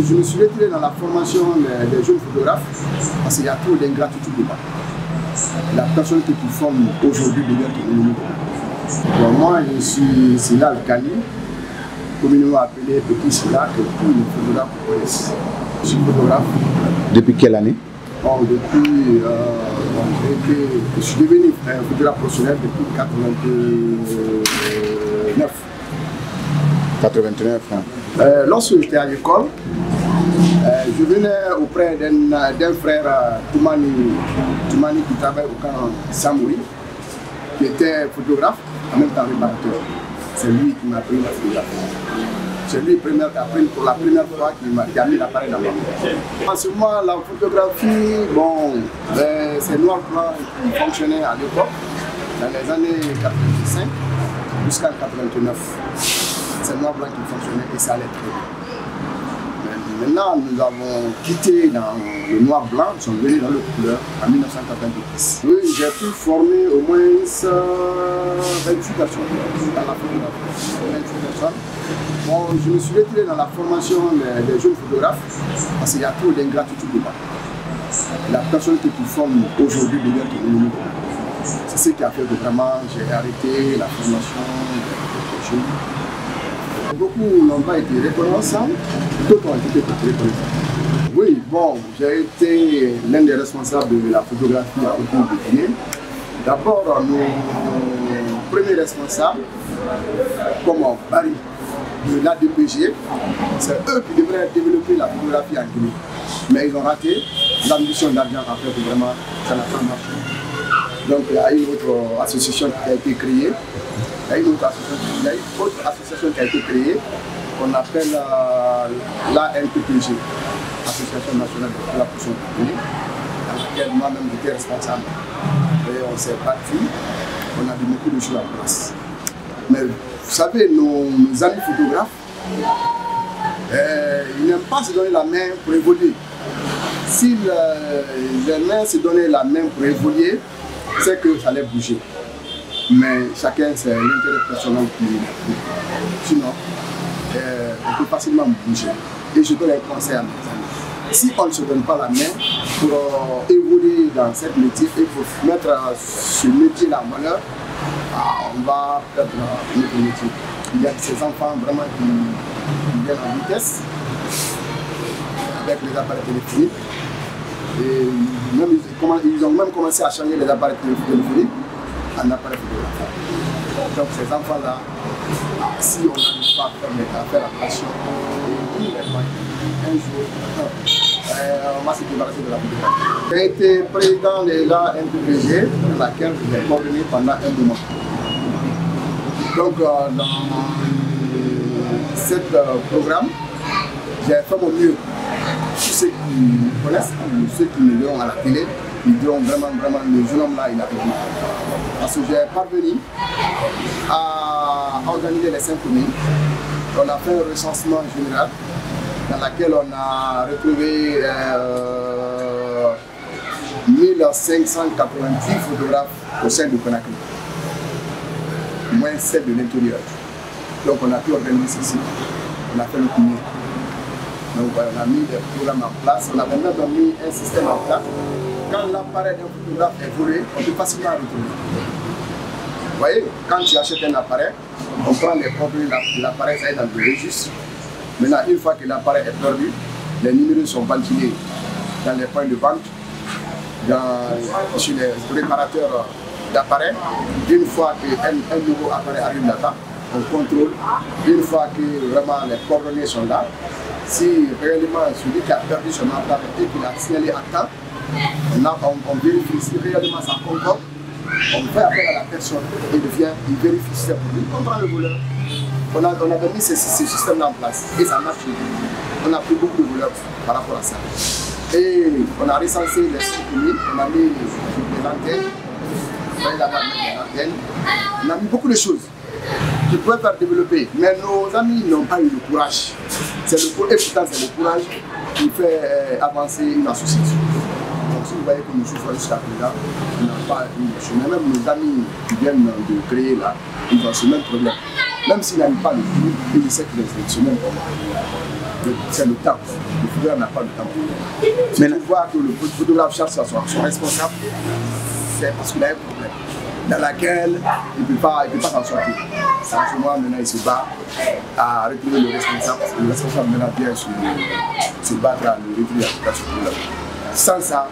Je me suis retiré dans la formation des jeunes photographes parce qu'il y a trop d'ingratitude dedans. La personne que tu formes aujourd'hui devient ton ennemi. Moi, je suis Sila Kali, communément appelé Petit Sila, que tous les photographes connaissent. Je suis photographe. Depuis quelle année? Bon, depuis, je suis devenu photographe professionnel depuis 89. 89 ans. Lorsque j'étais à l'école, je venais auprès d'un frère Toumani qui travaille au camp Samouri, qui était photographe, en même temps réparateur. C'est lui qui m'a appris la photographie. C'est lui pour la première fois qui m'a mis l'appareil dans ma main. En ce moment, la photographie, bon, c'est noir-blanc qui fonctionnait à l'époque, dans les années 85 jusqu'en 89. C'est noir-blanc qui fonctionnait et ça allait très bien. Maintenant, nous avons quitté dans le noir-blanc, nous sommes venus dans le couleur en 1990. Oui, j'ai pu former au moins 28 personnes dans la photographie. 28 personnes. Bon, je me suis retiré dans la formation des jeunes photographes parce qu'il y a trop d'ingratitude dedans. La personne que tu formes aujourd'hui devient ton ennemi. C'est ce qui a fait que vraiment j'ai arrêté la formation des jeunes. Beaucoup n'ont pas été reconnaissants, d'autres ont été reconnaissants. Oui, bon, j'ai été l'un des responsables de la photographie à autour de Guinée. D'abord, nos premiers responsables, comme Barry de l'ADPG, c'est eux qui devraient développer la photographie en Guinée. Mais ils ont raté, l'ambition d'argent a fait que vraiment ça n'a pas marché. Donc il y a une autre association qui a été créée. Il y a une autre association qui a été créée qu'on appelle l'ANPPG, Association nationale de la production de Guinée, dans laquelle moi-même j'étais responsable. Et on s'est battu, on a mis beaucoup de choses en place. Mais vous savez, nos amis photographes, ils n'aiment pas se donner la main pour évoluer. S'ils aimaient se donner la main pour évoluer, c'est que ça allait bouger. Mais chacun, c'est l'intérêt personnel qui est. Sinon, on peut facilement bouger. Et je donne un conseil à mes amis. Si on ne se donne pas la main pour évoluer dans ce métier et pour mettre ce métier-là en valeur, on va perdre notre métier. Il y a ces enfants vraiment qui viennent en vitesse avec les appareils téléphoniques. Et même, ils ont même commencé à changer les appareils téléphoniques en appareil photographique. Donc ces enfants-là, si on n'arrive pas à faire attention, un jour, on va se débarrasser de la photographie. J'ai été président de l'ANPPG, dans laquelle j'ai coordonné pendant un moment. Donc dans ce programme, j'ai fait mon mieux. Tous ceux qui me connaissent, ceux qui me verront à la télé, ils diront vraiment, le jeune homme-là, il a réussi. Parce que j'ai parvenu à organiser les 5 communes. On a fait un recensement général dans lequel on a retrouvé 1590 photographes au sein de Conakry, moins 7 de l'intérieur. Donc on a pu organiser ceci, on a fait le premier. Donc on a mis des programmes en place, on a même mis un système en place. Quand l'appareil d'un photographe est volé, on peut facilement retrouver. Vous voyez, quand tu achètes un appareil, on prend les coordonnées de l'appareil, ça est dans le registre. Maintenant, une fois que l'appareil est perdu, les numéros sont ventilés dans les points de vente, chez les réparateurs d'appareils. Une fois qu'un nouveau appareil arrive là-bas, on contrôle. Une fois que vraiment les coordonnées sont là, si réellement celui qui a perdu son appareil et qu'il a signalé à temps, on vérifie si réellement ça concorde, on fait appel à la personne et il vérifie si c'est pour lui, on prend le voleur. On avait mis ce système en place et ça marche. On a pris beaucoup de voleurs par rapport à ça. Et on a recensé les communes, on a mis des antennes, on a mis beaucoup de choses qui pourraient faire développer. Mais nos amis n'ont pas eu le courage. Et pourtant c'est le courage qui fait avancer une association. Donc si vous voyez que nous souffrons jusqu'à présent, on n'a pas eu le chemin. Même nos amis qui viennent de créer là, ils ont ce même problème. Même s'ils n'arrivent pas à le finir, ils essaient de ce même problème. c'est le temps. Le photographe n'a pas le temps. Si tu vois que le photographe cherche son responsable, c'est parce qu'il a un problème dans laquelle il ne peut pas s'en sortir. En ce moment, maintenant, il se bat à retrouver le responsable. Le responsable maintenant vient se battre à le retrouver. Sans ça,